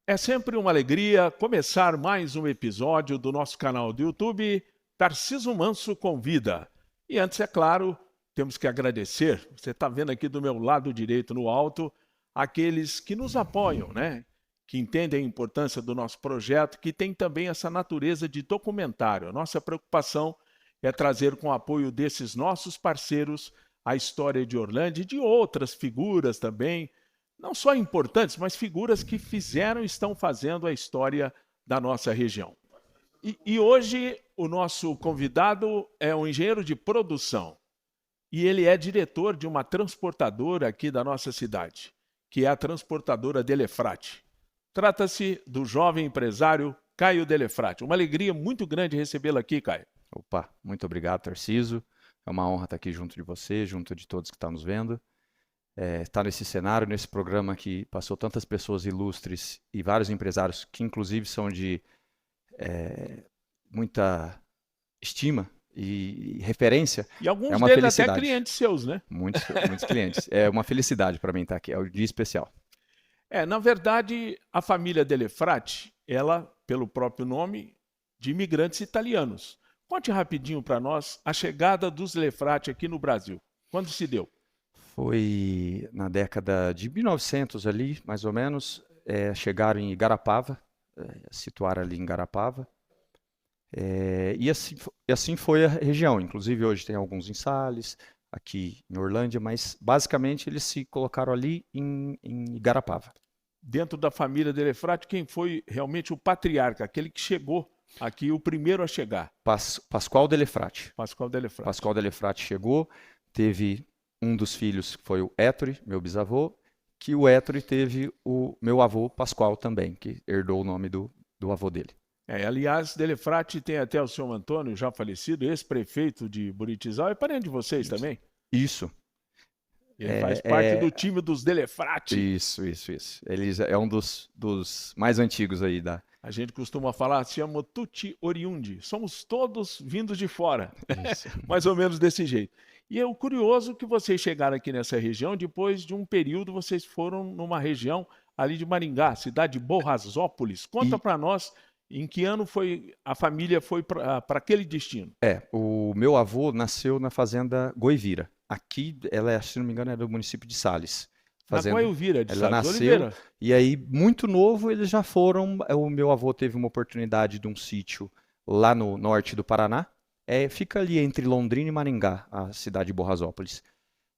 É sempre uma alegria começar mais um episódio do nosso canal do YouTube, Tarciso Manso Convida. E antes, é claro, temos que agradecer, você está vendo aqui do meu lado direito no alto, aqueles que nos apoiam, né? Que entendem a importância do nosso projeto, que tem também essa natureza de documentário. A nossa preocupação é trazer com o apoio desses nossos parceiros a história de Orlândia e de outras figuras também, não só importantes, mas figuras que fizeram e estão fazendo a história da nossa região. E hoje o nosso convidado é um engenheiro de produção e ele é diretor de uma transportadora aqui da nossa cidade, que é a transportadora Delefrate. Trata-se do jovem empresário Caio Delefrate. Uma alegria muito grande recebê-lo aqui, Caio. Opa, muito obrigado, Tarciso. É uma honra estar aqui junto de você, junto de todos que estão nos vendo. Estar nesse cenário, nesse programa que passou tantas pessoas ilustres e vários empresários que inclusive são de muita estima e referência, E é alguns uma deles até felicidade. clientes seus, né? Muitos clientes. É uma felicidade para mim estar aqui, é um dia especial. Na verdade, a família Delefrate, ela, pelo próprio nome, de imigrantes italianos. Conte rapidinho para nós a chegada dos Delefrate aqui no Brasil. Quando se deu? Foi na década de 1900 ali, mais ou menos, chegaram em Igarapava, situaram ali em Igarapava, e assim foi a região. Inclusive hoje tem alguns em Sales, aqui em Orlândia, mas basicamente eles se colocaram ali em Igarapava. Dentro da família Delefrate, quem foi realmente o patriarca, aquele que chegou aqui, o primeiro a chegar? Pascoal Delefrate. Pascoal Delefrate. Pascoal Delefrate chegou, teve um dos filhos que foi o Ettore, meu bisavô, que o Ettore teve o meu avô Pascoal também, que herdou o nome do avô dele. Aliás, Delefrate tem até o seu Antônio, já falecido, ex-prefeito de Buritizal, é parente de vocês também? Isso. Ele faz parte do time dos Delefrate. Isso. Eles é um dos mais antigos aí da. A gente costuma falar, se chama tutti oriundi. Somos todos vindos de fora. Mais ou menos desse jeito. E é o curioso que vocês chegaram aqui nessa região, depois de um período vocês foram numa região ali de Maringá, cidade de Borrasópolis. Conta para nós em que ano a família foi para aquele destino. O meu avô nasceu na fazenda Goivira. Aqui, ela, se não me engano, é do município de Sales. Na Goiuvira, de Ela Sales nasceu, Oliveira. e aí, muito novo, eles já foram. O meu avô teve uma oportunidade de um sítio lá no norte do Paraná. Fica ali entre Londrina e Maringá, a cidade de Borrasópolis.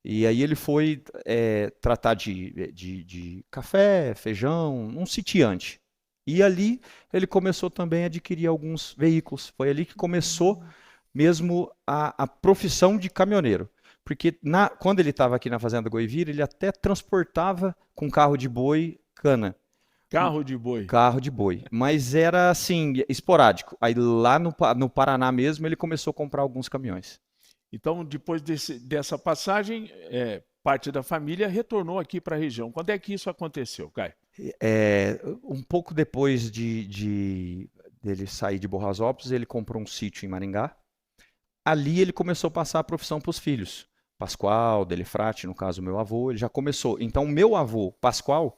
E aí ele foi tratar de café, feijão, um sitiante. E ali ele começou também a adquirir alguns veículos. Foi ali que começou mesmo a profissão de caminhoneiro. Porque quando ele estava aqui na Fazenda Goivira, ele até transportava com carro de boi cana. Carro de boi. Carro de boi. Mas era assim, esporádico. Aí lá no Paraná mesmo, ele começou a comprar alguns caminhões. Então, depois dessa passagem, parte da família retornou aqui para a região. Quando é que isso aconteceu, Caio? Um pouco depois dele sair de Borrasópolis, ele comprou um sítio em Maringá. Ali ele começou a passar a profissão para os filhos. Pascoal, Delefrate, no caso meu avô, ele já começou. Então, meu avô, Pascoal,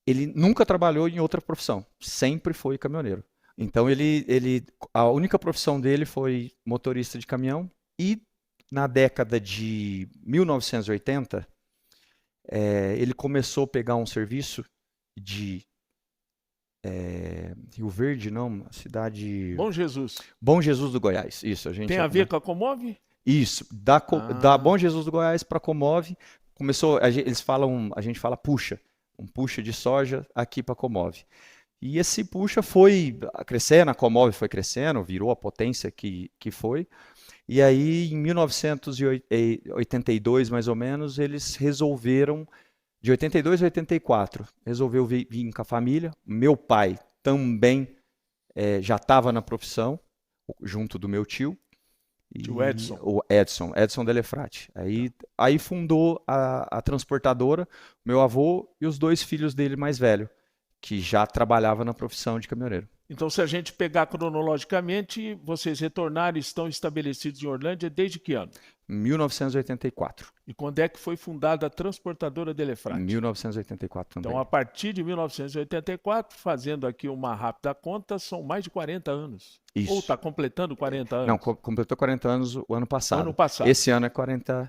ele nunca trabalhou em outra profissão, sempre foi caminhoneiro. Então, a única profissão dele foi motorista de caminhão e na década de 1980, ele começou a pegar um serviço de Rio Verde, não, a cidade... Bom Jesus. Bom Jesus do Goiás, isso. Tem a ver com a Comove? Isso, da Bom Jesus do Goiás para Comove, começou, a gente fala puxa, um puxa de soja aqui para Comove. E esse puxa foi crescendo, a Comove foi crescendo, virou a potência que foi. E aí, em 1982, mais ou menos, eles resolveram, de 82 a 84, resolveu vir com a família. Meu pai também já estava na profissão, junto do meu tio. Tio Edson. O Edson Delefrate. Aí fundou a transportadora, meu avô e os dois filhos dele mais velhos, que já trabalhavam na profissão de caminhoneiro. Então, se a gente pegar cronologicamente, vocês retornaram e estão estabelecidos em Orlândia desde que ano? 1984. E quando é que foi fundada a Transportadora Delefrate? 1984 também. Então, a partir de 1984, fazendo aqui uma rápida conta, são mais de 40 anos. Isso. Ou está completando 40 anos? Não, completou 40 anos o ano passado. Ano passado. Esse ano é 41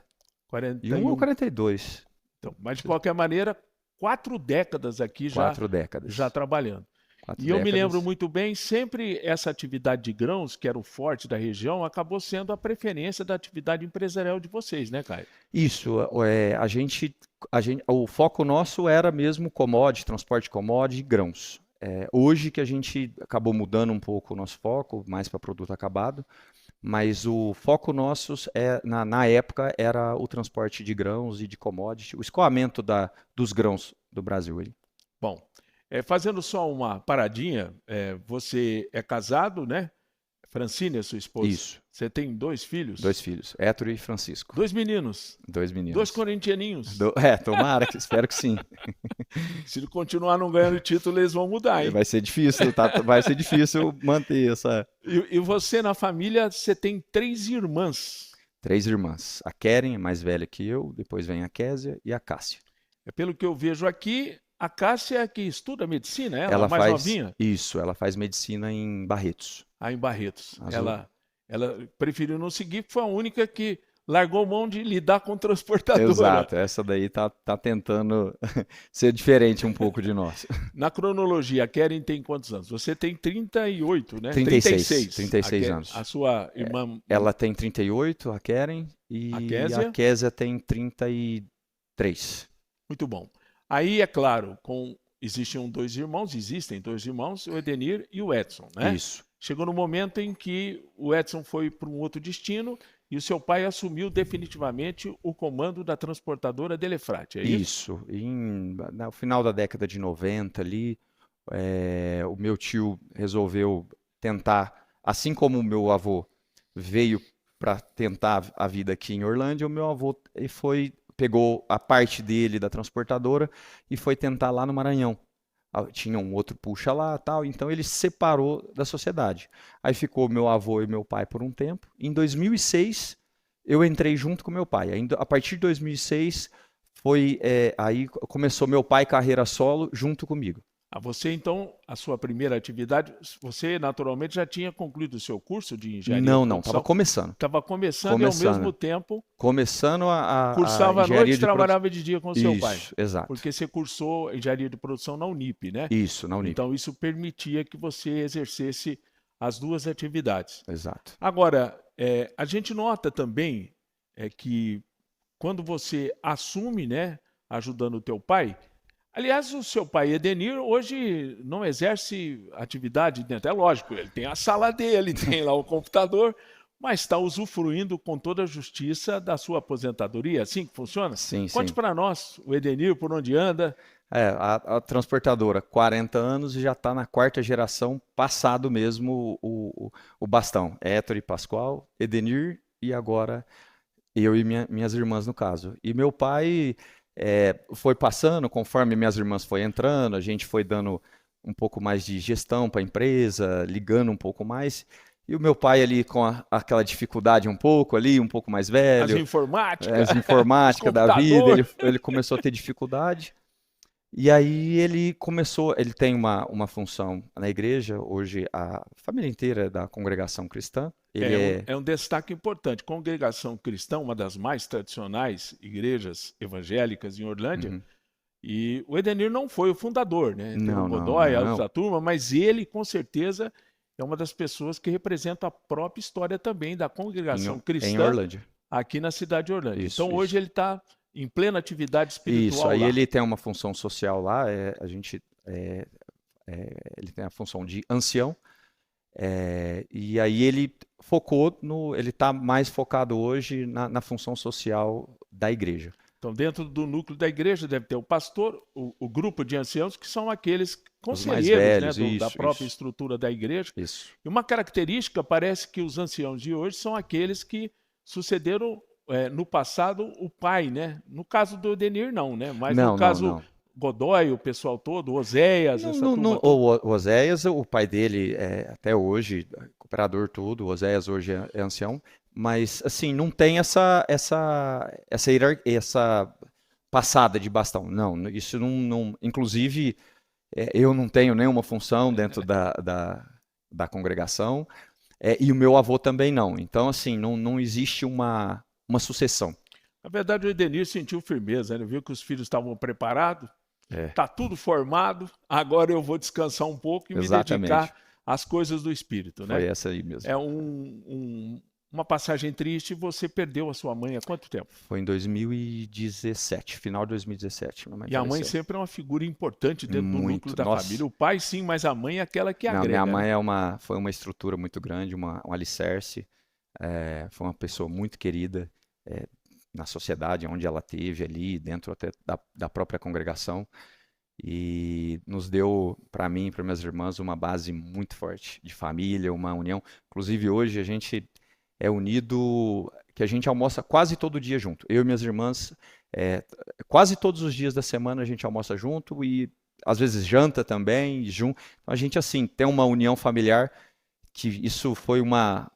ou 41. 42. Então, mas, de qualquer maneira, 4 décadas aqui já, 4 décadas. já trabalhando. 4 E eu me décadas. lembro muito bem, sempre essa atividade de grãos, que era o forte da região, acabou sendo a preferência da atividade empresarial de vocês, né, Caio? Isso, o foco nosso era mesmo commodity, transporte de commodity e grãos. Hoje que a gente acabou mudando um pouco o nosso foco, mais para produto acabado, mas o foco nosso na época era o transporte de grãos e de commodity, o escoamento dos grãos do Brasil. Bom, fazendo só uma paradinha, você é casado, né? Francine é sua esposa. Isso. Você tem 2 filhos? 2 filhos, Héctor e Francisco. 2 meninos. 2 meninos. 2 corintianinhos. Tomara, espero que sim. Se ele continuar não ganhando título, eles vão mudar, hein? Vai ser difícil, vai ser difícil manter essa. E você na família, você tem 3 irmãs. 3 irmãs. A Keren é mais velha que eu, depois vem a Késia e a Cássia. Pelo que eu vejo aqui, a Cássia é que estuda medicina, ela mais novinha? Isso, ela faz medicina em Barretos. Em Barretos. Ela preferiu não seguir, porque foi a única que largou mão de lidar com transportadora. Exato, essa daí tá tentando ser diferente um pouco de nós. Na cronologia, a Keren tem quantos anos? Você tem 38, né? 36 anos. A sua irmã... Ela tem 38, a Keren, e a Késia tem 33. Muito bom. Aí, é claro, existem 2 irmãos, o Edenir e o Edson, né? Isso. Chegou no momento em que o Edson foi para um outro destino e o seu pai assumiu definitivamente o comando da transportadora Delefrate, é isso? Isso. No final da década de 90 ali, o meu tio resolveu tentar, assim como o meu avô veio para tentar a vida aqui em Orlândia, o meu avô pegou a parte dele da transportadora e foi tentar lá no Maranhão. Tinha um outro puxa lá, tal, então ele se separou da sociedade. Aí ficou meu avô e meu pai por um tempo. Em 2006, eu entrei junto com meu pai. A partir de 2006, aí começou meu pai carreira solo junto comigo. Você, então, a sua primeira atividade, você naturalmente já tinha concluído o seu curso de engenharia? Não, estava começando. Estava começando e ao mesmo tempo... Começando cursava à noite e trabalhava de dia com o seu pai. Isso, exato. Porque você cursou engenharia de produção na Unip, né? Isso, na Unip. Então, isso permitia que você exercesse as 2 atividades. Exato. Agora, a gente nota também que quando você assume, né, ajudando o teu pai... Aliás, o seu pai, Edenir, hoje não exerce atividade dentro. É lógico, ele tem a sala dele, tem lá o computador, mas está usufruindo com toda a justiça da sua aposentadoria. É assim que funciona? Sim, Conte para nós, o Edenir, por onde anda. A transportadora, 40 anos e já está na 4ª geração, passado mesmo o bastão. Héctor e Pascoal, Edenir e agora eu e minhas irmãs, no caso. E meu pai... foi passando, conforme minhas irmãs foi entrando, a gente foi dando um pouco mais de gestão para a empresa, ligando um pouco mais. E o meu pai ali com aquela dificuldade um pouco mais velho. As informática da vida, ele começou a ter dificuldade. E aí ele tem uma função na igreja, hoje a família inteira é da congregação cristã. É um destaque importante. Congregação cristã, uma das mais tradicionais igrejas evangélicas em Orlândia. Uhum. E o Edenir não foi o fundador, né? Tem o Godoy, a turma, mas ele, com certeza, é uma das pessoas que representa a própria história também da congregação cristã em Orlândia, aqui na cidade de Orlândia. Então, hoje ele está em plena atividade espiritual. Isso, aí lá. ele tem uma função social lá, ele tem a função de ancião, e aí ele está mais focado hoje na função social da igreja. Então, dentro do núcleo da igreja deve ter o pastor, o grupo de anciãos, que são aqueles conselheiros, né, da própria estrutura da igreja. Isso. E uma característica, parece que os anciãos de hoje são aqueles que sucederam no passado o pai, né? No caso do Edenir, não, né? Mas no caso Godoy, o pessoal todo, Oséias, o Oséias, o pai dele até hoje, cooperador tudo, o Oséias hoje é ancião. Mas, assim, não tem essa passada de bastão. Não, isso não inclusive, eu não tenho nenhuma função dentro da congregação, e o meu avô também não. Então, assim, não existe uma sucessão. Na verdade, o Edenir sentiu firmeza, ele viu que os filhos estavam preparados, É, está tudo formado, agora eu vou descansar um pouco e me exatamente. dedicar às coisas do Espírito, Foi né? essa aí mesmo. É uma passagem triste, você perdeu a sua mãe há quanto tempo? Foi em 2017, final de 2017. Minha mãe E a mãe faleceu. sempre é uma figura importante dentro do núcleo Muito. da Nossa. família. O pai sim, mas a mãe é aquela que Não, agrega, minha mãe né? foi uma estrutura muito grande, um alicerce. Foi uma pessoa muito querida na sociedade onde ela teve ali, dentro até da própria congregação. E nos deu, para mim e para minhas irmãs, uma base muito forte de família, uma união. Inclusive hoje a gente é unido, que a gente almoça quase todo dia junto. Eu e minhas irmãs, quase todos os dias da semana a gente almoça junto e às vezes janta também junto. Então a gente assim tem uma união familiar que isso foi uma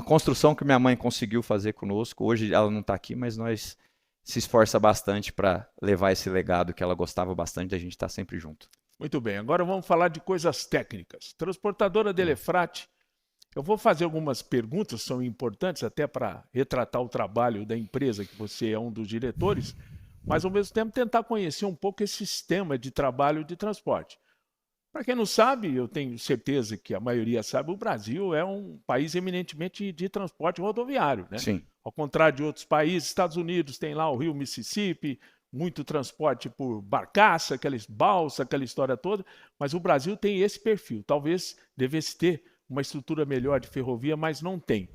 construção que minha mãe conseguiu fazer conosco. Hoje ela não está aqui, mas nós se esforça bastante para levar esse legado que ela gostava bastante da gente estar sempre junto. Muito bem, agora vamos falar de coisas técnicas. Transportadora Delefrate, eu vou fazer algumas perguntas, são importantes até para retratar o trabalho da empresa, que você é um dos diretores, mas ao mesmo tempo tentar conhecer um pouco esse sistema de trabalho de transporte. Para quem não sabe, eu tenho certeza que a maioria sabe, o Brasil é um país eminentemente de transporte rodoviário, né? Sim. Ao contrário de outros países, Estados Unidos tem lá o Rio Mississippi, muito transporte por barcaça, aquela balsa, aquela história toda, mas o Brasil tem esse perfil. Talvez devesse ter uma estrutura melhor de ferrovia, mas não tem.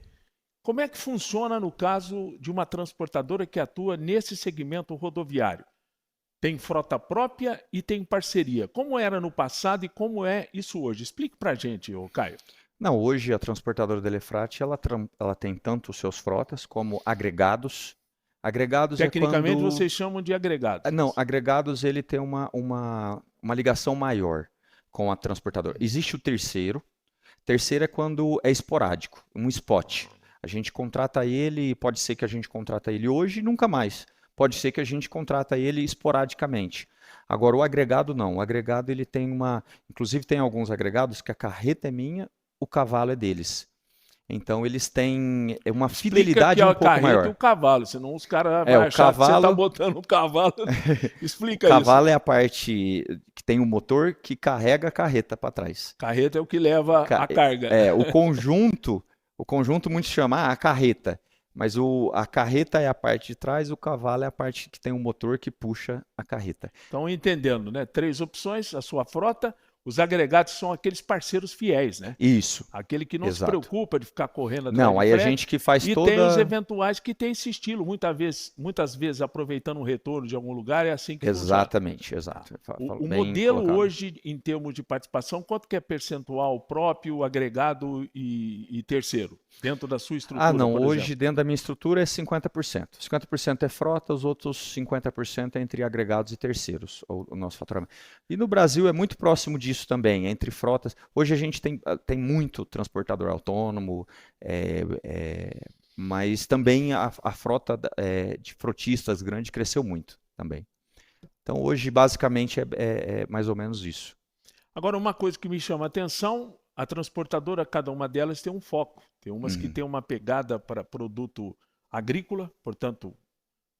Como é que funciona no caso de uma transportadora que atua nesse segmento rodoviário? Tem frota própria e tem parceria. Como era no passado e como é isso hoje? Explique para a gente, Caio. Não, hoje a transportadora Delefrate, ela tem tanto os seus frotas como agregados. Agregados Tecnicamente, é quando... vocês chamam de agregados. Não, agregados ele tem uma ligação maior com a transportadora. Existe o terceiro. Terceiro é quando é esporádico, um spot. A gente contrata ele, pode ser que a gente contrata ele hoje e nunca mais. Pode ser que a gente contrata ele esporadicamente. Agora, o agregado não. O agregado ele tem inclusive tem alguns agregados que a carreta é minha, o cavalo é deles. Então eles têm uma fidelidade um pouco maior. Explica que a carreta e o cavalo, senão os caras vão achar que você está botando o cavalo. Explica isso. O cavalo cavalo é a parte que tem o motor que carrega a carreta para trás. Carreta é o que leva a carga. O conjunto muitos chamam a carreta. Mas a carreta é a parte de trás, o cavalo é a parte que tem o motor que puxa a carreta. Então, entendendo, né? 3 opções, a sua frota. Os agregados são aqueles parceiros fiéis, né? Isso. Aquele que não se preocupa de ficar correndo atrás Não, aí a gente que faz e tem os eventuais que tem esse estilo, muitas vezes aproveitando um retorno de algum lugar, é assim que Exatamente, funciona. exato. O modelo hoje, em termos de participação, quanto que é percentual próprio, agregado e terceiro, dentro da sua estrutura? Não, hoje dentro da minha estrutura é 50%. 50% é frota, os outros 50% é entre agregados e terceiros, o nosso faturamento. E no Brasil é muito próximo disso também, entre frotas. Hoje a gente tem muito transportador autônomo, mas também a frota de frotistas grande cresceu muito também. Então hoje basicamente é mais ou menos isso. Agora, uma coisa que me chama a atenção, a transportadora, cada uma delas tem um foco. Tem umas que tem uma pegada para produto agrícola, portanto,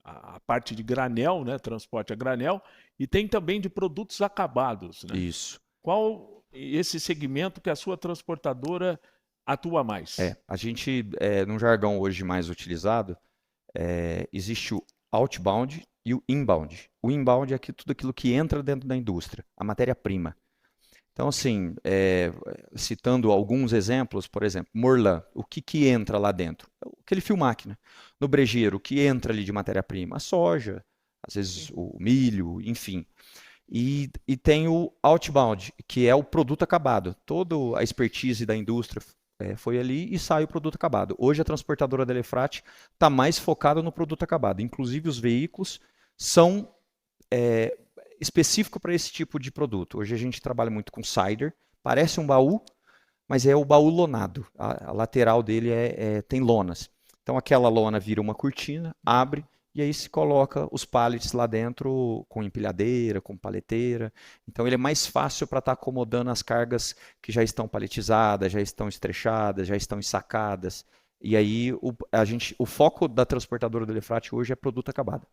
a parte de granel, né, transporte a granel, e tem também de produtos acabados, né? Isso. Qual esse segmento que a sua transportadora atua mais? A gente, num jargão hoje mais utilizado, existe o outbound e o inbound. O inbound é tudo aquilo que entra dentro da indústria, a matéria-prima. Então, assim, citando alguns exemplos, por exemplo, Morlan, o que entra lá dentro? Aquele fio máquina. No brejeiro, o que entra ali de matéria-prima? A soja, às vezes o milho, enfim. E tem o outbound, que é o produto acabado. Toda a expertise da indústria foi ali e sai o produto acabado. Hoje a transportadora Delefrate está mais focada no produto acabado. Inclusive os veículos são específicos para esse tipo de produto. Hoje a gente trabalha muito com cider, parece um baú, mas é o baú lonado. A lateral dele tem lonas. Então aquela lona vira uma cortina, abre, e aí se coloca os pallets lá dentro com empilhadeira, com paleteira. Então ele é mais fácil para estar acomodando as cargas que já estão paletizadas, já estão estrechadas, já estão ensacadas. E aí o foco da transportadora do Elefrate hoje é produto acabado.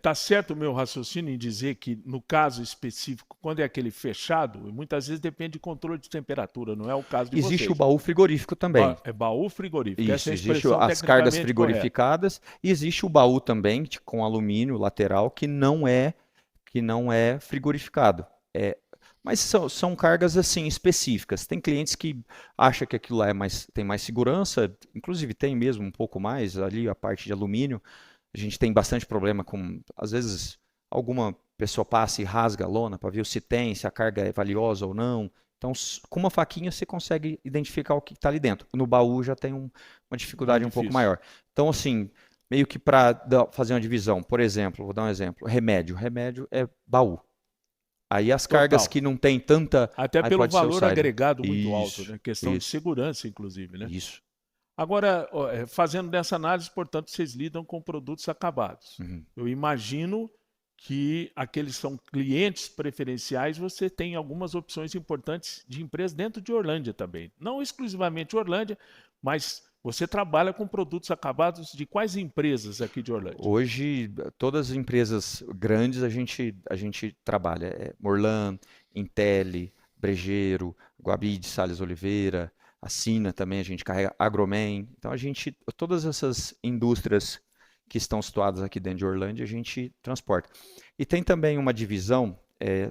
Tá certo o meu raciocínio em dizer que, no caso específico, quando é aquele fechado, muitas vezes depende de controle de temperatura, não é o caso de Existe o vocês. baú frigorífico também. É baú frigorífico, essa Isso, é a existe expressão as cargas tecnicamente correta. frigorificadas e existe o baú também com alumínio lateral que não é frigorificado. Mas são cargas assim específicas. Tem clientes que acham que aquilo lá tem mais segurança, inclusive tem mesmo um pouco mais ali a parte de alumínio. A gente tem bastante problema com, às vezes, alguma pessoa passa e rasga a lona para ver se a carga é valiosa ou não. Então, com uma faquinha você consegue identificar o que está ali dentro. No baú já tem uma dificuldade um pouco maior. Então, assim, meio que para fazer uma divisão, por exemplo, vou dar um exemplo, remédio. Remédio é baú. Aí as cargas que não tem tanta... Até pelo valor agregado muito isso, alto, né? Questão de segurança, inclusive, né? Isso. Agora, fazendo dessa análise, portanto, vocês lidam com produtos acabados. Uhum. Eu imagino que aqueles são clientes preferenciais, você tem algumas opções importantes de empresas dentro de Orlândia também. Não exclusivamente Orlândia, mas você trabalha com produtos acabados de quais empresas aqui de Orlândia? Hoje, todas as empresas grandes a gente trabalha. Morlan, Intelli, Brejeiro, Guabi de Salles Oliveira, a Sina também a gente carrega, Agromen. Então todas essas indústrias que estão situadas aqui dentro de Orlândia, a gente transporta. E tem também uma divisão,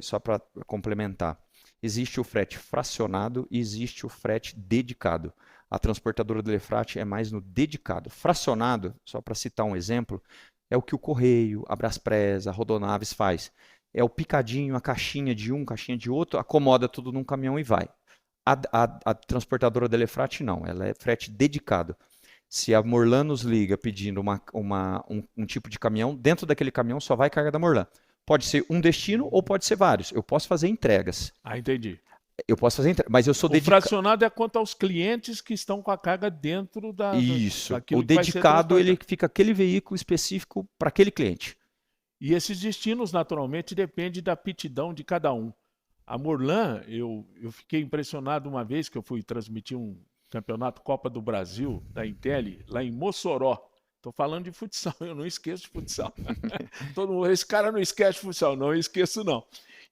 só para complementar. Existe o frete fracionado e existe o frete dedicado. A transportadora do Elefrate é mais no dedicado. Fracionado, só para citar um exemplo, é o que o Correio, a Braspress, a Rodonaves faz. É o picadinho, a caixinha de um, caixinha de outro, acomoda tudo num caminhão e vai. A transportadora do Elefrate não, ela é frete dedicado. Se a Morlan nos liga pedindo um tipo de caminhão, dentro daquele caminhão só vai carga da Morlan. Pode ser um destino ou pode ser vários. Eu posso fazer entregas. Ah, entendi. Eu posso fazer entregas, mas eu sou dedicado. O fracionado é quanto aos clientes que estão com a carga dentro Isso. daquilo O dedicado, ele fica aquele veículo específico para aquele cliente. E esses destinos, naturalmente, dependem da aptidão de cada um. A Morlan, eu fiquei impressionado uma vez que eu fui transmitir um campeonato Copa do Brasil da Intelli lá em Mossoró. Estou falando de futsal, eu não esqueço de futsal. Esse cara não esquece de futsal, não, eu esqueço não.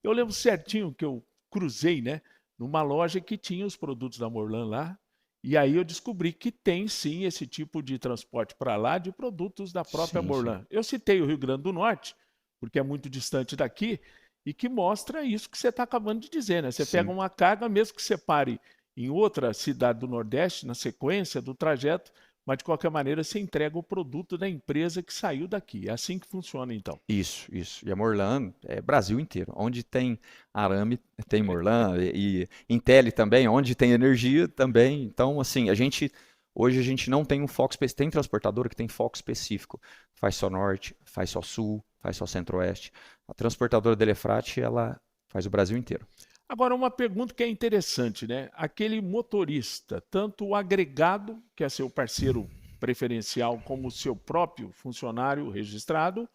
Eu lembro certinho que eu cruzei, né, numa loja que tinha os produtos da Morlan lá, e aí eu descobri que tem sim esse tipo de transporte para lá de produtos da própria Morlan. Sim. Eu citei o Rio Grande do Norte, porque é muito distante daqui, e que mostra isso que você está acabando de dizer, né? Você pega uma carga, mesmo que você pare em outra cidade do Nordeste, na sequência do trajeto, mas de qualquer maneira você entrega o produto da empresa que saiu daqui. É assim que funciona, então. Isso. E a Morlan é Brasil inteiro. Onde tem arame, tem Morlan, e Intelli também, onde tem energia também. Então, assim, hoje a gente não tem um foco específico. Tem transportadora que tem foco específico. Faz só Norte, faz só Sul, faz só Centro-Oeste. A transportadora do Elefrate, ela faz o Brasil inteiro. Agora, uma pergunta que é interessante, né? Aquele motorista, tanto o agregado, que é seu parceiro preferencial, como o seu próprio funcionário registrado,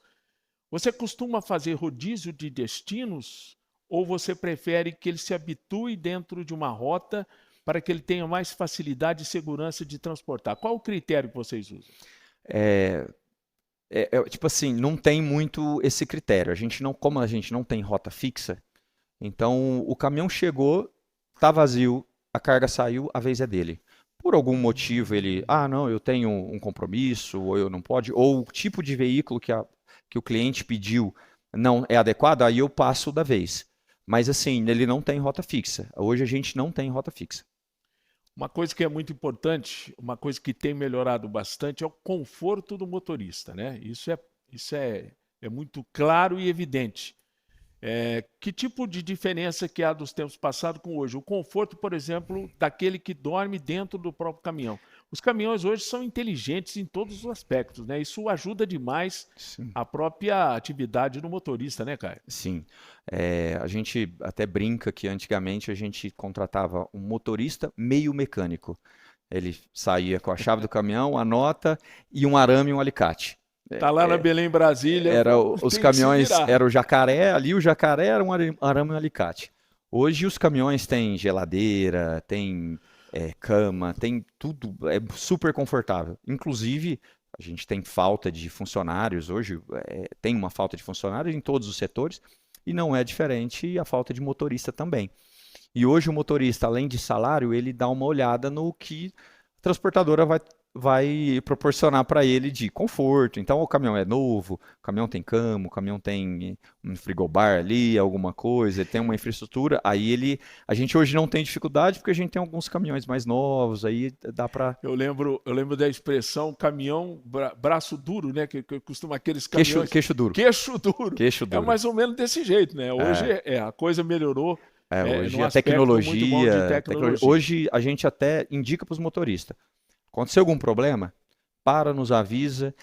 você costuma fazer rodízio de destinos ou você prefere que ele se habitue dentro de uma rota para que ele tenha mais facilidade e segurança de transportar? Qual o critério que vocês usam? Tipo assim, não tem muito esse critério. Como a gente não tem rota fixa, então o caminhão chegou, tá vazio, a carga saiu, a vez é dele. Por algum motivo ele, não, eu tenho um compromisso, ou eu não pode, ou o tipo de veículo que o cliente pediu não é adequado, aí eu passo da vez. Mas assim, ele não tem rota fixa. Hoje a gente não tem rota fixa. Uma coisa que é muito importante, uma coisa que tem melhorado bastante é o conforto do motorista, né? Isso é muito claro e evidente. Que tipo de diferença que há dos tempos passados com hoje? O conforto, por exemplo, daquele que dorme dentro do próprio caminhão. Os caminhões hoje são inteligentes em todos os aspectos, né? Isso ajuda demais a própria atividade do motorista, né, Caio? Sim. A gente até brinca que antigamente a gente contratava um motorista meio mecânico. Ele saía com a chave do caminhão, a nota e um arame e um alicate. Tá lá na Belém, Brasília, Os tem que se caminhões, virar. era o jacaré, ali o jacaré era um arame e um alicate. Hoje os caminhões têm geladeira, tem cama, tem tudo, é super confortável. Inclusive, a gente tem falta de funcionários hoje, tem uma falta de funcionários em todos os setores, e não é diferente a falta de motorista também. E hoje o motorista, além de salário, ele dá uma olhada no que a transportadora vai proporcionar para ele de conforto. Então o caminhão é novo, o caminhão tem cama, o caminhão tem um frigobar ali, alguma coisa, ele tem uma infraestrutura. Aí a gente hoje não tem dificuldade porque a gente tem alguns caminhões mais novos, aí dá para... Eu lembro da expressão caminhão braço duro, né? Que costuma aqueles caminhões... Queixo duro. Queixo duro. Queixo É duro. mais ou menos desse jeito, né? Hoje a coisa melhorou. Hoje num a aspecto muito bom de tecnologia. Hoje a gente até indica para os motoristas. Aconteceu algum problema? Nos avisa.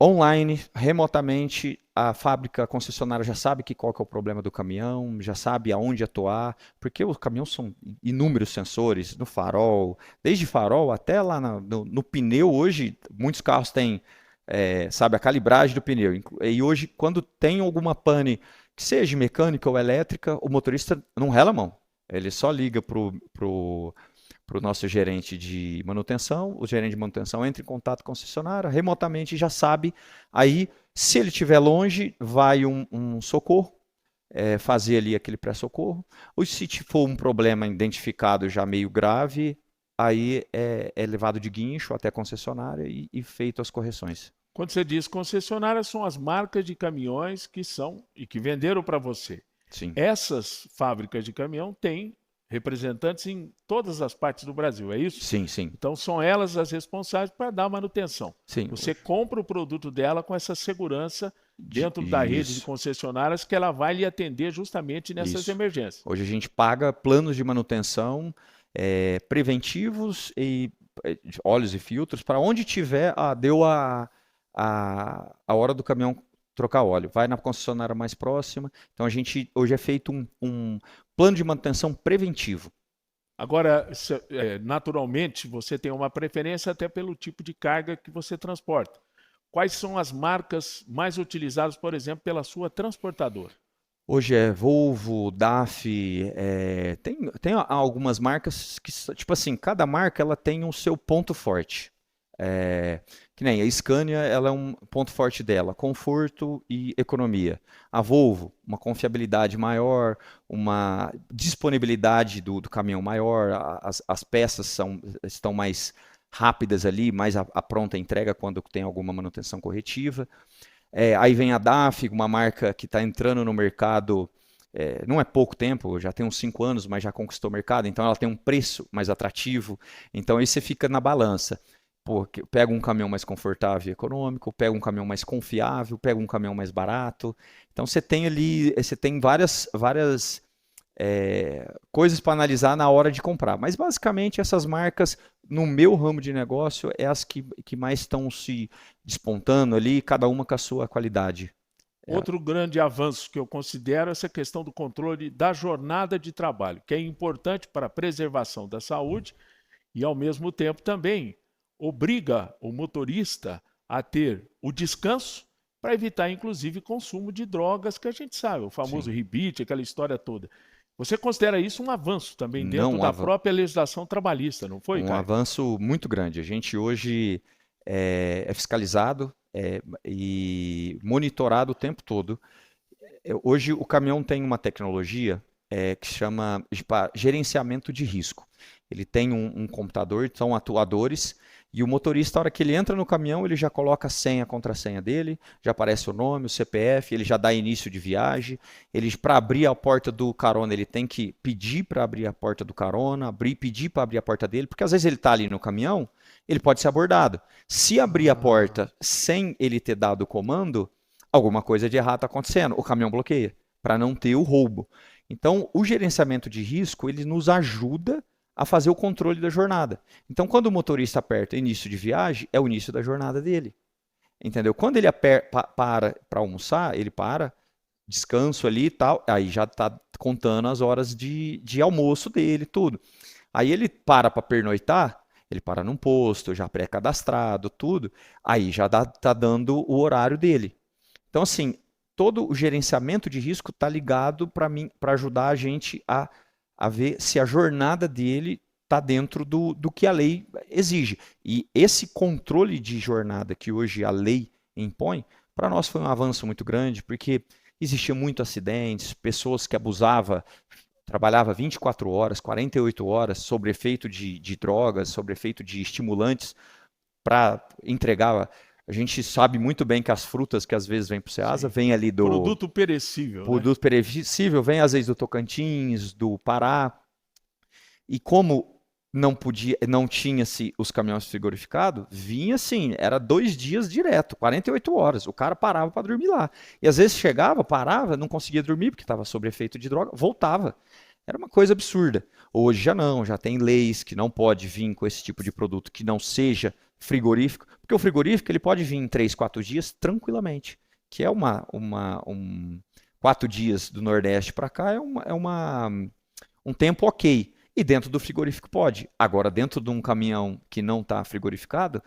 Online, remotamente, a fábrica, a concessionária já sabe qual que é o problema do caminhão, já sabe aonde atuar, porque os caminhões são inúmeros sensores, no farol, desde farol até lá no pneu. Hoje, muitos carros têm, sabe, a calibragem do pneu. E hoje, quando tem alguma pane, que seja mecânica ou elétrica, o motorista não rela a mão. Ele só liga pro nosso gerente de manutenção, o gerente de manutenção entra em contato com a concessionária, remotamente já sabe. Aí, se ele estiver longe, vai um socorro, fazer ali aquele pré-socorro. Ou se for um problema identificado já meio grave, aí é levado de guincho até a concessionária e feito as correções. Quando você diz concessionária, são as marcas de caminhões que venderam para você. Sim. Essas fábricas de caminhão têm representantes em todas as partes do Brasil, é isso? Sim, sim. Então são elas as responsáveis para dar manutenção. Sim. Você compra o produto dela com essa segurança dentro da rede de concessionárias que ela vai lhe atender justamente nessas emergências. Hoje a gente paga planos de manutenção preventivos e óleos e filtros para onde tiver, deu a hora do caminhão trocar óleo, vai na concessionária mais próxima. Então hoje é feito um plano de manutenção preventivo. Agora, naturalmente, você tem uma preferência até pelo tipo de carga que você transporta. Quais são as marcas mais utilizadas, por exemplo, pela sua transportadora? Hoje é Volvo, DAF, tem algumas marcas que, tipo assim, cada marca ela tem o seu ponto forte. Que nem a Scania, ela é um ponto forte dela, conforto e economia. A Volvo, uma confiabilidade maior, uma disponibilidade do caminhão maior, as peças estão mais rápidas ali, mais a pronta entrega quando tem alguma manutenção corretiva. Aí vem a DAF, uma marca que está entrando no mercado, não é pouco tempo, já tem uns 5 anos, mas já conquistou o mercado, então ela tem um preço mais atrativo, então aí você fica na balança. Pega um caminhão mais confortável e econômico, pega um caminhão mais confiável, pega um caminhão mais barato. Então você tem ali, várias coisas para analisar na hora de comprar. Mas basicamente essas marcas, no meu ramo de negócio, é as que mais estão se despontando ali, cada uma com a sua qualidade. Outro grande avanço que eu considero é essa questão do controle da jornada de trabalho, que é importante para a preservação da saúde e, ao mesmo tempo, também obriga o motorista a ter o descanso para evitar, inclusive, consumo de drogas, que a gente sabe, o famoso rebite, aquela história toda. Você considera isso um avanço também dentro da própria legislação trabalhista, não foi, Caio? Um avanço muito grande. A gente hoje é fiscalizado e monitorado o tempo todo. Hoje o caminhão tem uma tecnologia que se chama gerenciamento de risco. Ele tem um computador, são atuadores, e o motorista, na hora que ele entra no caminhão, ele já coloca a senha, a contrassenha dele, já aparece o nome, o CPF, ele já dá início de viagem. Para abrir a porta do carona, ele tem que pedir para abrir a porta do carona, pedir para abrir a porta dele, porque às vezes ele está ali no caminhão, ele pode ser abordado. Se abrir a porta sem ele ter dado o comando, alguma coisa de errado está acontecendo, o caminhão bloqueia, para não ter o roubo. Então, o gerenciamento de risco, ele nos ajuda a fazer o controle da jornada. Então, quando o motorista aperta início de viagem, é o início da jornada dele. Entendeu? Quando ele para almoçar, ele para, descanso ali e tal, aí já está contando as horas de almoço dele, tudo. Aí ele para pernoitar, Ele para num posto, já pré-cadastrado, tudo. Aí já tá dando o horário dele. Então, assim, todo o gerenciamento de risco está ligado para ajudar a gente a ver se a jornada dele está dentro do que a lei exige. E esse controle de jornada que hoje a lei impõe, para nós foi um avanço muito grande, porque existia muito acidentes, pessoas que abusavam, trabalhava 24 horas, 48 horas, sob efeito de drogas, sob efeito de estimulantes, para entregar. A gente sabe muito bem que as frutas que às vezes vêm para o Ceasa, vêm ali do... Produto perecível, né? Produto perecível, vem às vezes do Tocantins, do Pará. E como não tinha-se os caminhões frigorificados, vinha assim, era 2 dias direto, 48 horas. O cara parava para dormir lá. E às vezes chegava, parava, não conseguia dormir porque estava sob efeito de droga, voltava. Era uma coisa absurda. Hoje já não, já tem leis que não pode vir com esse tipo de produto que não seja frigorífico, porque o frigorífico ele pode vir em 3, 4 dias tranquilamente, que é 4 dias do Nordeste para cá um tempo ok. E dentro do frigorífico pode. Agora, dentro de um caminhão que não está frigorificado,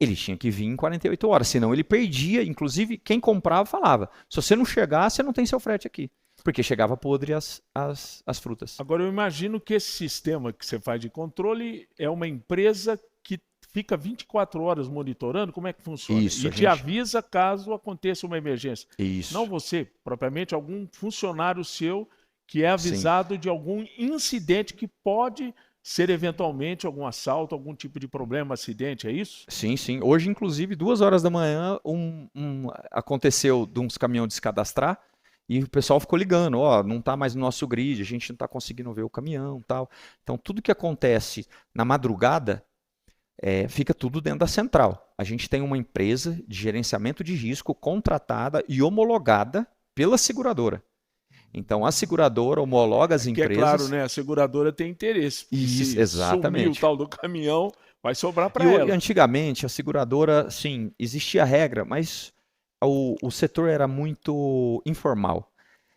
ele tinha que vir em 48 horas, senão ele perdia. Inclusive, quem comprava falava: se você não chegar, você não tem seu frete aqui. Porque chegava podre as frutas. Agora, eu imagino que esse sistema que você faz de controle é uma empresa que fica 24 horas monitorando. Como é que funciona? Isso, e te avisa caso aconteça uma emergência. Isso. Não você, propriamente algum funcionário seu que é avisado de algum incidente que pode ser eventualmente algum assalto, algum tipo de problema, acidente, é isso? Sim, sim. Hoje, inclusive, 2 horas da manhã, aconteceu de uns caminhões descadastrar e o pessoal ficou ligando, ó, não está mais no nosso grid, a gente não está conseguindo ver o caminhão, tal. Então, tudo que acontece na madrugada fica tudo dentro da central. A gente tem uma empresa de gerenciamento de risco contratada e homologada pela seguradora. Então, a seguradora homologa as empresas... Que é claro, né? A seguradora tem interesse. Isso, exatamente. Sumir o tal do caminhão, vai sobrar para ela. Antigamente, a seguradora, sim, existia regra, mas o setor era muito informal.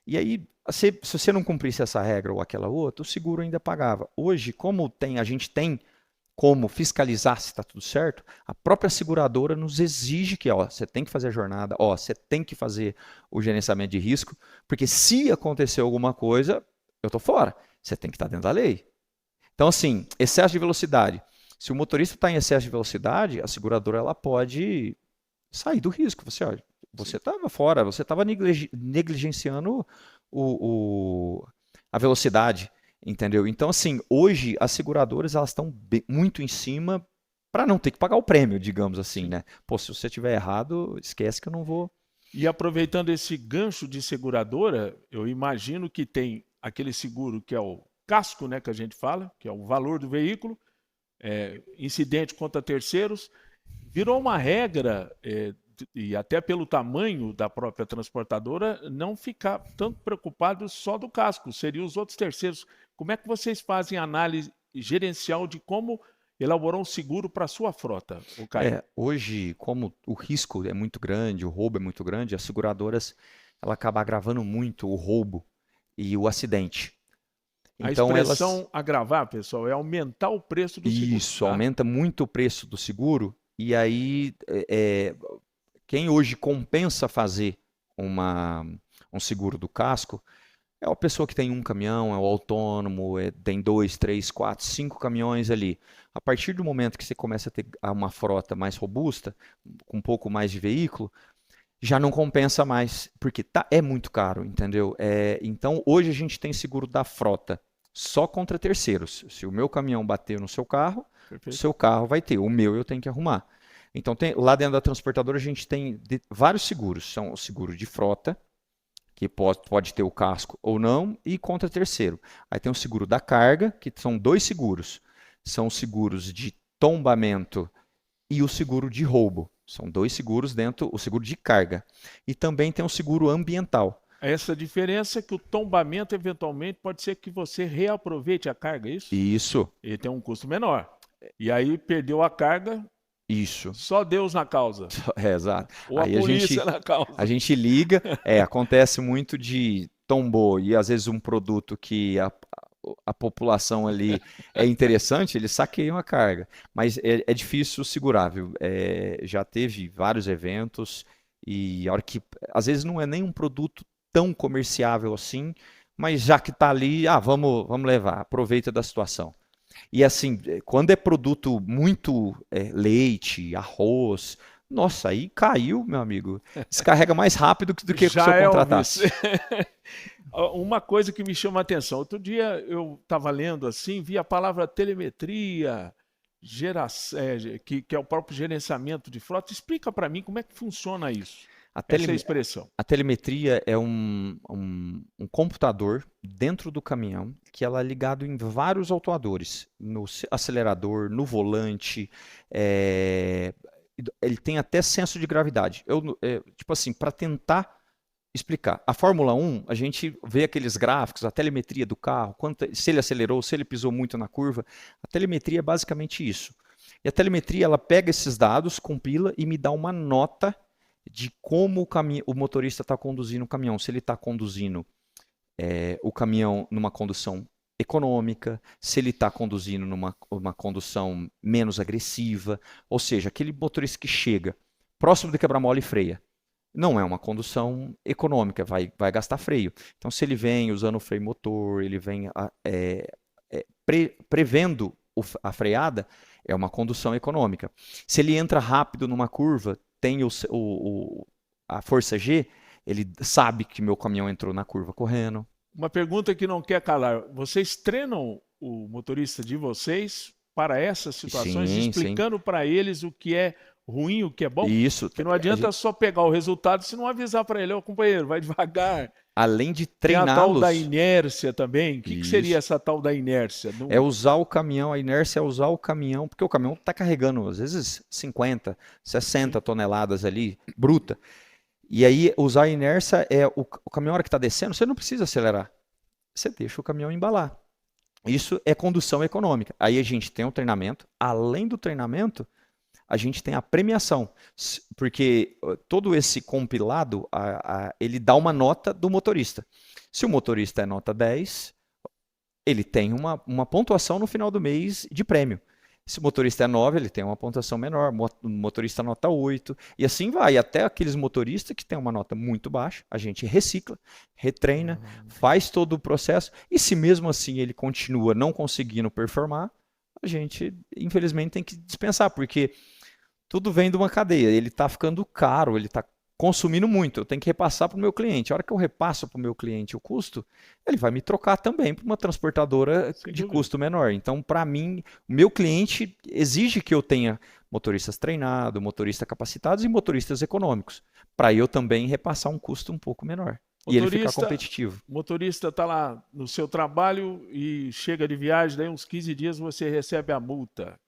E aí, se você não cumprisse essa regra ou aquela outra, o seguro ainda pagava. Hoje, como a gente tem como fiscalizar se está tudo certo, a própria seguradora nos exige que você tem que fazer a jornada, você tem que fazer o gerenciamento de risco, porque se acontecer alguma coisa, eu estou fora. Você tem que estar dentro da lei. Então, assim, excesso de velocidade. Se o motorista está em excesso de velocidade, a seguradora ela pode sair do risco. Você estava fora, você estava negligenciando a velocidade. Entendeu? Então, assim, hoje as seguradoras elas estão muito em cima para não ter que pagar o prêmio, digamos assim, né? Pô, se você tiver errado, esquece que eu não vou. E aproveitando esse gancho de seguradora, eu imagino que tem aquele seguro que é o casco, né, que a gente fala, que é o valor do veículo, incidente contra terceiros, virou uma regra, e até pelo tamanho da própria transportadora, não ficar tanto preocupado só do casco, seriam os outros terceiros. Como é que vocês fazem análise gerencial de como elaborar um seguro para a sua frota, Caio? Hoje, como o risco é muito grande, o roubo é muito grande, as seguradoras ela acaba agravando muito o roubo e o acidente. Então, a expressão agravar, pessoal, é aumentar o preço do seguro. Isso, aumenta muito o preço do seguro e aí quem hoje compensa fazer um seguro do casco é a pessoa que tem um caminhão, é o autônomo, tem 2, 3, 4, 5 caminhões ali. A partir do momento que você começa a ter uma frota mais robusta, com um pouco mais de veículo, já não compensa mais, porque é muito caro, entendeu? Então, hoje a gente tem seguro da frota só contra terceiros. Se o meu caminhão bater no seu carro, o seu carro vai ter. O meu eu tenho que arrumar. Então, lá dentro da transportadora, a gente tem vários seguros. São o seguro de frota, que pode ter o casco ou não, e contra terceiro. Aí tem o seguro da carga, que são 2 seguros. São os seguros de tombamento e o seguro de roubo. São 2 seguros dentro, o seguro de carga. E também tem o seguro ambiental. Essa diferença é que o tombamento, eventualmente, pode ser que você reaproveite a carga, é isso? Isso. Ele tem um custo menor. E aí perdeu a carga... Isso. Só Deus na causa. Exato. Ou a polícia na causa. A gente liga, acontece muito de tombou e às vezes um produto que a população ali é interessante, eles saqueiam a carga. Mas é difícil segurar, viu? Já teve vários eventos e a hora que, às vezes não é nem um produto tão comerciável assim, mas já que está ali, vamos levar, aproveita da situação. E assim, quando é produto muito leite, arroz, nossa, aí caiu, meu amigo. Descarrega mais rápido do que se eu Já é contratasse. Uma coisa que me chama a atenção. Outro dia eu estava lendo assim, vi a palavra telemetria, que é o próprio gerenciamento de frota. Explica para mim como é que funciona isso, A, essa tele, expressão. a telemetria é um computador dentro do caminhão que ela é ligado em vários autuadores, no acelerador, no volante, ele tem até senso de gravidade. Tipo assim, para tentar explicar. A Fórmula 1, a gente vê aqueles gráficos, a telemetria do carro, se ele acelerou, se ele pisou muito na curva. A telemetria é basicamente isso. E a telemetria, ela pega esses dados, compila e me dá uma nota de como o motorista está conduzindo o caminhão. Se ele está conduzindo o caminhão numa condução econômica, se ele está conduzindo numa uma condução menos agressiva, ou seja, aquele motorista que chega próximo do quebra-mola e freia. Não é uma condução econômica, vai gastar freio. Então, se ele vem usando o freio motor, ele vem prevendo a freada, é uma condução econômica. Se ele entra rápido numa curva, tem a força G, ele sabe que meu caminhão entrou na curva correndo. Uma pergunta que não quer calar. Vocês treinam o motorista de vocês para essas situações, Sim, explicando para eles o que é ruim, o que é bom? Isso. Que não adianta só pegar o resultado se não avisar para ele, companheiro, vai devagar. Além de Tem a tal treiná-los. da inércia também. O que seria essa tal da inércia? É usar o caminhão, a inércia é usar o caminhão, porque o caminhão está carregando, às vezes, 50, 60 toneladas ali, bruta. E aí, usar a inércia o caminhão, na hora que está descendo, você não precisa acelerar. Você deixa o caminhão embalar. Isso é condução econômica. Aí a gente tem um treinamento. Além do treinamento, a gente tem a premiação. Porque todo esse compilado, ele dá uma nota do motorista. Se o motorista é nota 10, ele tem uma pontuação no final do mês de prêmio. Se o motorista é 9, ele tem uma pontuação menor, motorista nota 8, e assim vai. Até aqueles motoristas que têm uma nota muito baixa, a gente recicla, retreina, faz todo o processo, e se mesmo assim ele continua não conseguindo performar, a gente, infelizmente, tem que dispensar, porque tudo vem de uma cadeia. Ele está ficando caro, ele está consumindo muito, eu tenho que repassar para o meu cliente. A hora que eu repasso para o meu cliente o custo, ele vai me trocar também para uma transportadora de custo menor. Então, para mim, o meu cliente exige que eu tenha motoristas treinados, motoristas capacitados e motoristas econômicos, para eu também repassar um custo um pouco menor. E ele ficar competitivo. O motorista está lá no seu trabalho e chega de viagem, daí uns 15 dias você recebe a multa.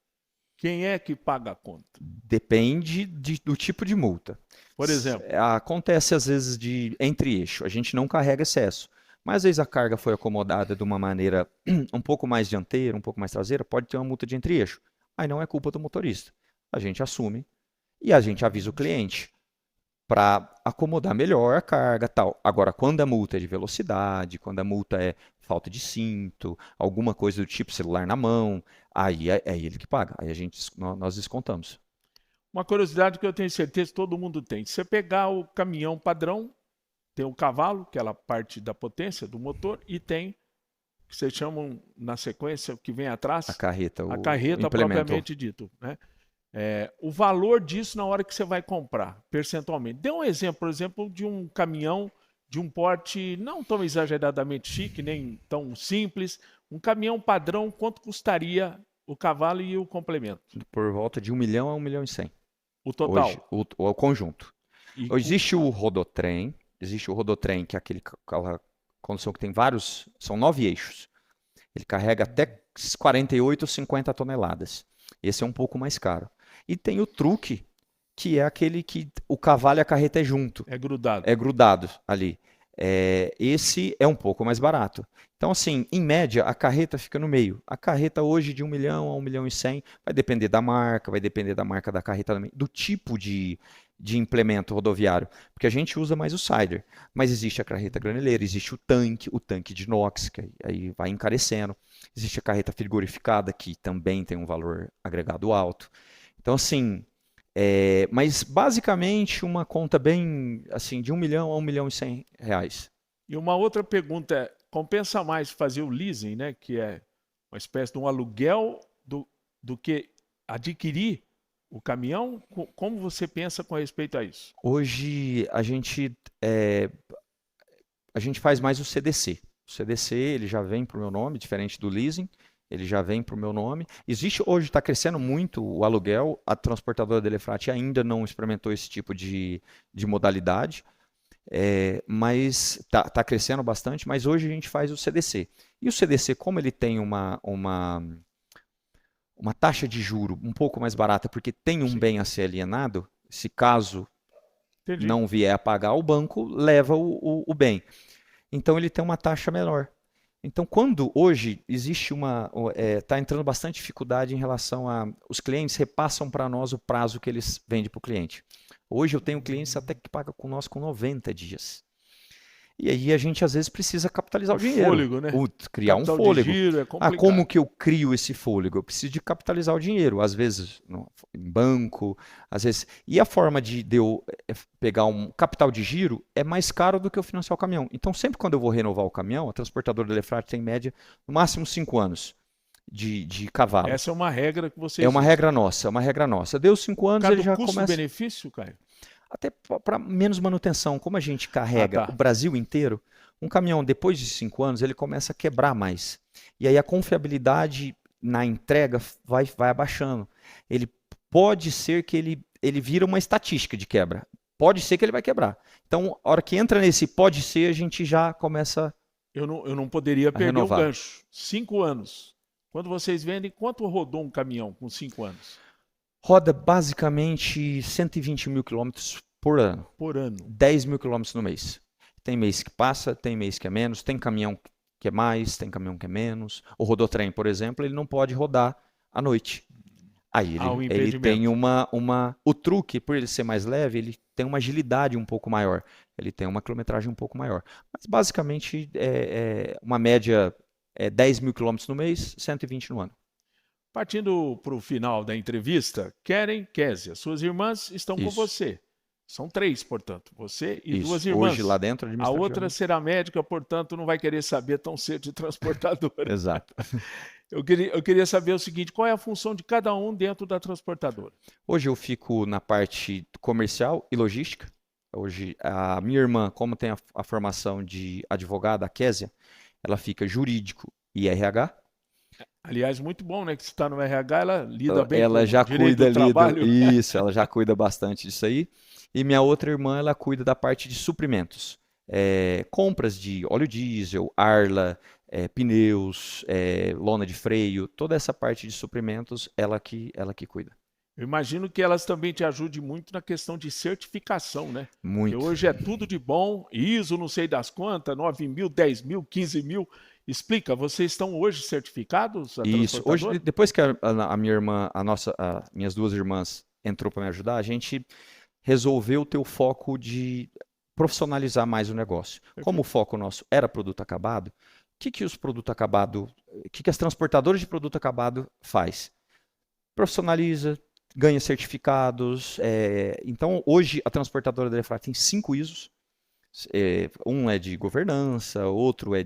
Quem é que paga a conta? Depende do tipo de multa. Por exemplo? Acontece às vezes entre eixo, a gente não carrega excesso. Mas às vezes a carga foi acomodada de uma maneira um pouco mais dianteira, um pouco mais traseira, pode ter uma multa de entre-eixo. Aí não é culpa do motorista. A gente assume e a gente avisa o cliente para acomodar melhor a carga, tal. Agora, quando a multa é de velocidade, quando a multa é falta de cinto, alguma coisa do tipo celular na mão, aí é ele que paga. Aí nós descontamos. Uma curiosidade que eu tenho certeza que todo mundo tem. Se você pegar o caminhão padrão, tem o cavalo, aquela parte da potência do motor, e tem, que vocês chamam na sequência, que vem atrás, a carreta propriamente dito, né? O valor disso na hora que você vai comprar, percentualmente. Dê um exemplo, por exemplo, de um caminhão de um porte não tão exageradamente chique, nem tão simples. Um caminhão padrão, quanto custaria o cavalo e o complemento? Por volta de 1 milhão a 1 milhão e 100. O total? Hoje, o conjunto. Existe o rodotrem, que é aquela condução que tem são 9 eixos. Ele carrega até 48 ou 50 toneladas. Esse é um pouco mais caro. E tem o truque, que é aquele que o cavalo e a carreta é junto. É grudado. É grudado ali. Esse é um pouco mais barato. Então, assim, em média, a carreta fica no meio. A carreta hoje de 1 milhão a 1 milhão e 100 vai depender da marca da carreta também, do tipo de de implemento rodoviário, porque a gente usa mais o Sider, mas existe a carreta graneleira, existe o tanque de inox, que aí vai encarecendo, existe a carreta frigorificada, que também tem um valor agregado alto. Então, assim, mas basicamente uma conta bem, assim, de 1 milhão a 1 milhão e 100 reais. E uma outra pergunta é, compensa mais fazer o leasing, né, que é uma espécie de um aluguel do que adquirir o caminhão? Como você pensa com respeito a isso? Hoje a gente faz mais o CDC. O CDC ele já vem para o meu nome, diferente do leasing, ele já vem para o meu nome. Existe hoje, está crescendo muito o aluguel, a transportadora da Elefrate ainda não experimentou esse tipo de modalidade, mas está crescendo bastante, mas hoje a gente faz o CDC. E o CDC, como ele tem uma taxa de juro um pouco mais barata, porque tem um bem a ser alienado, se caso Entendi. não vier a pagar, o banco leva o bem. Então ele tem uma taxa menor. Então, quando hoje existe está entrando bastante dificuldade em relação a os clientes repassam para nós o prazo que eles vendem para o cliente. Hoje eu tenho clientes até que pagam com nós com 90 dias. E aí a gente às vezes precisa capitalizar o dinheiro. Fôlego, né? Criar Capital um fôlego. de giro é complicado. Como que eu crio esse fôlego? Eu preciso de capitalizar o dinheiro. Às vezes em banco, às vezes. E a forma de eu pegar um capital de giro é mais caro do que eu financiar o caminhão. Então, sempre quando eu vou renovar o caminhão, a transportadora da Elefrate tem em média no máximo 5 anos de cavalo. Essa é uma regra que vocês É uma usam. regra nossa, é uma regra nossa. Deu 5 anos, ele já começa. Custo-benefício, Caio? Até para menos manutenção, como a gente carrega tá. o Brasil inteiro, um caminhão depois de 5 anos ele começa a quebrar mais. E aí a confiabilidade na entrega vai abaixando. Ele pode ser que ele vira uma estatística de quebra. Pode ser que ele vai quebrar. Então, a hora que entra nesse pode ser, a gente já começa Eu não poderia perder renovar. o gancho. 5 anos. Quando vocês vendem, quanto rodou um caminhão com 5 anos? Roda basicamente 120 mil quilômetros por ano. Por ano. 10 mil quilômetros no mês. Tem mês que passa, tem mês que é menos, tem caminhão que é mais, tem caminhão que é menos. O rodotrem, por exemplo, ele não pode rodar à noite. Aí ele tem o truque, por ele ser mais leve, ele tem uma agilidade um pouco maior. Ele tem uma quilometragem um pouco maior. Mas basicamente uma média 10 mil quilômetros no mês, 120 no ano. Partindo para o final da entrevista, Keren, Kézia, suas irmãs estão com você. São 3, portanto, você e 2 irmãs. Hoje lá dentro, a outra será médica, portanto, não vai querer saber tão cedo de transportadora. Exato. Eu queria saber o seguinte, qual é a função de cada um dentro da transportadora? Hoje eu fico na parte comercial e logística. Hoje a minha irmã, como tem a formação de advogada, a Kézia, ela fica jurídico e RH. Aliás, muito bom, né? Que você está no RH, ela lida bem ela com já o direito cuida do trabalho. Isso, ela já cuida bastante disso aí. E minha outra irmã, ela cuida da parte de suprimentos. Compras de óleo diesel, Arla, pneus, lona de freio, toda essa parte de suprimentos, ela que cuida. Eu imagino que elas também te ajudem muito na questão de certificação, né? Muito. Porque hoje é tudo de bom, ISO não sei das quantas, 9 mil, 10 mil, 15 mil. Explica, vocês estão hoje certificados? Isso, hoje, depois que a minha irmã, minhas 2 irmãs entrou para me ajudar, a gente resolveu ter o foco de profissionalizar mais o negócio. Perfeito. Como o foco nosso era produto acabado, o que os produtos acabados, o que as transportadoras de produto acabado faz? Profissionaliza, ganha certificados. Então, hoje a transportadora da Elefrate tem 5 ISOs. Um é de governança, outro é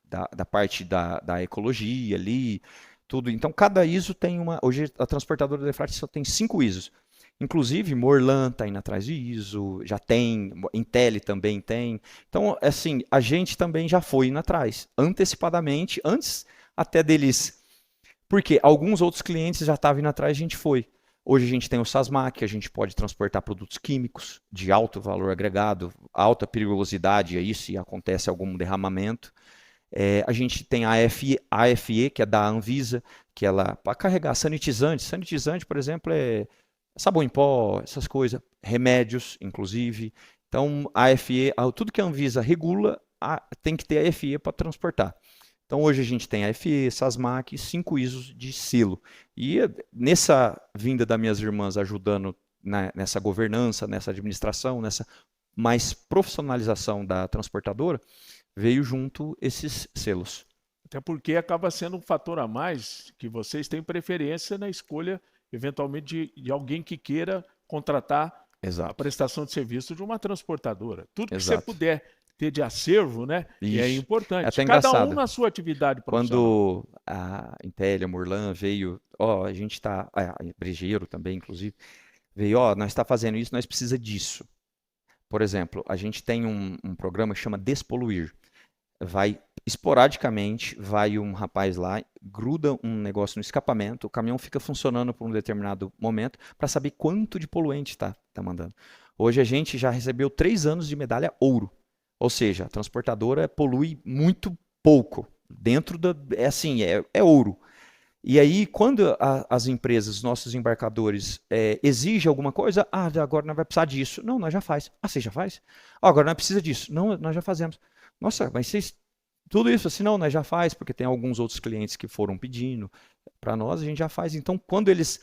da parte da ecologia ali, tudo. Então, cada ISO tem uma. Hoje a transportadora da Elefrate só tem 5 ISOs. Inclusive, Morlan está indo atrás de ISO, já tem, Intel também tem. Então, assim, a gente também já foi indo atrás, antecipadamente, antes até deles. Porque alguns outros clientes já estavam indo atrás, a gente foi. Hoje a gente tem o SASMAC, que a gente pode transportar produtos químicos de alto valor agregado, alta perigosidade aí se acontece algum derramamento. A gente tem a AFE, que é da Anvisa, que ela para carregar sanitizante. Sanitizante, por exemplo, é sabão em pó, essas coisas, remédios, inclusive. Então, a AFE, tudo que a Anvisa regula, tem que ter a AFE para transportar. Então, hoje a gente tem a AFE, SASMAC e 5 ISOs de selo. E nessa vinda das minhas irmãs ajudando nessa governança, nessa administração, nessa mais profissionalização da transportadora, veio junto esses selos. Até porque acaba sendo um fator a mais que vocês têm preferência na escolha, eventualmente, de alguém que queira contratar a prestação de serviço de uma transportadora. Tudo que você puder ter de acervo, né? Isso. É importante. Até Cada engraçado. um na sua atividade profissional. Quando a Intel, a Murlan veio, a gente está, a Brejeiro também, inclusive, veio, nós está fazendo isso, nós precisa disso. Por exemplo, a gente tem um programa que chama Despoluir. Esporadicamente, vai um rapaz lá, gruda um negócio no escapamento, o caminhão fica funcionando por um determinado momento para saber quanto de poluente está mandando. Hoje a gente já recebeu 3 anos de medalha ouro. Ou seja, a transportadora polui muito pouco. Dentro da. É ouro. E aí, quando as empresas, nossos embarcadores, exigem alguma coisa, agora nós vamos precisar disso. Não, nós já faz. Você já faz? Agora nós precisa disso. Não, nós já fazemos. Nossa, mas vocês. Tudo isso assim, não, nós já faz, porque tem alguns outros clientes que foram pedindo. Para nós, a gente já faz. Então, quando eles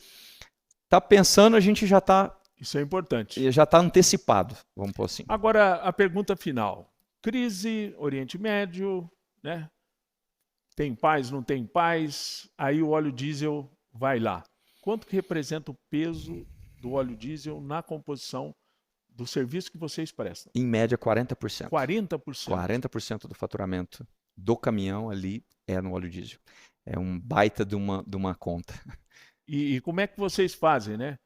estão pensando, a gente já está. Isso é importante. Já está antecipado, vamos pôr assim. Agora, a pergunta final. Crise, Oriente Médio, né? Tem paz, não tem paz, aí o óleo diesel vai lá. Quanto que representa o peso do óleo diesel na composição do serviço que vocês prestam? Em média, 40%. 40%? 40% do faturamento do caminhão ali é no óleo diesel. É um baita de uma conta. E como é que vocês fazem, né?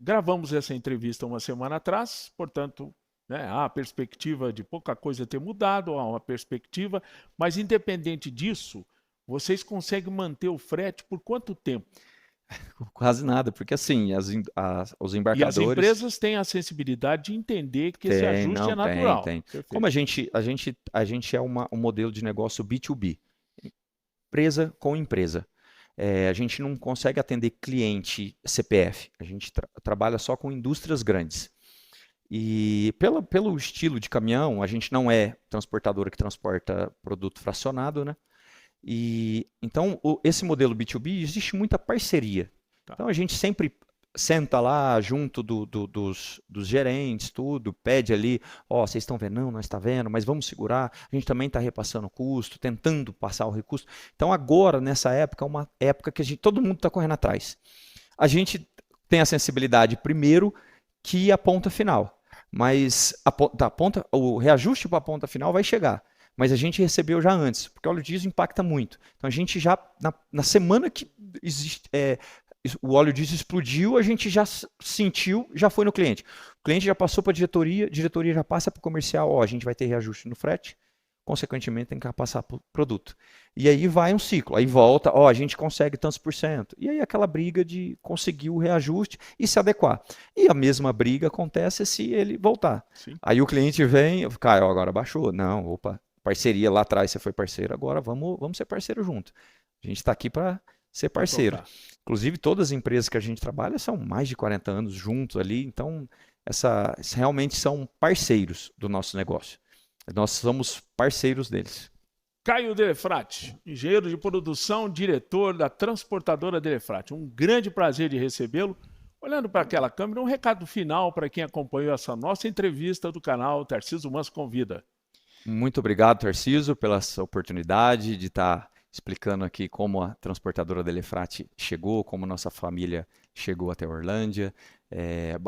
Gravamos essa entrevista uma semana atrás, portanto, né, há a perspectiva de pouca coisa ter mudado, há uma perspectiva, mas independente disso, vocês conseguem manter o frete por quanto tempo? Quase nada, porque assim, os embarcadores... E as empresas têm a sensibilidade de entender que esse ajuste é natural. Tem. Como a gente é um modelo de negócio B2B, empresa com empresa. A gente não consegue atender cliente CPF, a gente trabalha só com indústrias grandes. E pelo estilo de caminhão, a gente não é transportadora que transporta produto fracionado, né? E então esse modelo B2B existe muita parceria. Então a gente sempre senta lá junto dos gerentes, tudo, pede ali, vocês estão vendo? Não, nós está vendo, mas vamos segurar. A gente também está repassando o custo, tentando passar o recurso. Então agora, nessa época, é uma época que todo mundo está correndo atrás. A tem a sensibilidade primeiro que a ponta final. Mas o reajuste para a ponta final vai chegar. Mas a gente recebeu já antes, porque o óleo diesel impacta muito. Então a gente já, na semana que o óleo diesel explodiu, a gente já sentiu, já foi no cliente. O cliente já passou para a diretoria já passa para o comercial, a gente vai ter reajuste no frete, consequentemente tem que passar para o produto. E aí vai um ciclo, aí volta, a gente consegue tantos %. E aí aquela briga de conseguir o reajuste e se adequar. E a mesma briga acontece se ele voltar. Sim. Aí o cliente vem, Caio, agora baixou. Não, opa, parceria lá atrás você foi parceiro, agora vamos ser parceiro junto. A gente está aqui para ser parceiro. Inclusive todas as empresas que a gente trabalha são mais de 40 anos juntos ali, então realmente são parceiros do nosso negócio. Nós somos parceiros deles. Caio Delefrate, engenheiro de produção, diretor da transportadora Delefrate. Um grande prazer de recebê-lo. Olhando para aquela câmera, um recado final para quem acompanhou essa nossa entrevista do canal Tarcísio Manso Convida. Muito obrigado, Tarcísio, pela essa oportunidade de estar explicando aqui como a transportadora Delefrate chegou, como nossa família chegou até Orlândia,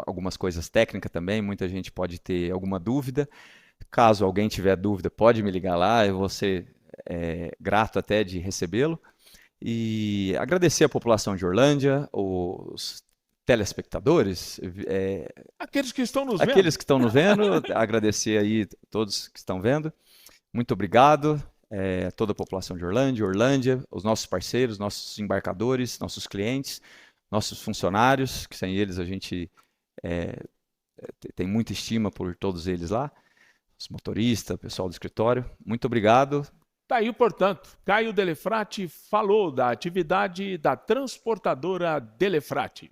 algumas coisas técnicas também, muita gente pode ter alguma dúvida. Caso alguém tiver dúvida, pode me ligar lá, eu vou ser grato até de recebê-lo. E agradecer a população de Orlândia, os telespectadores, aqueles que estão nos vendo. Aqueles que estão nos vendo, agradecer aí todos que estão vendo. Muito obrigado a toda a população de Orlândia, os nossos parceiros, nossos embarcadores, nossos clientes, nossos funcionários, que sem eles a gente tem muita estima por todos eles lá. Os motoristas, pessoal do escritório, muito obrigado. Tá aí, portanto, Caio Delefrate falou da atividade da transportadora Delefrate.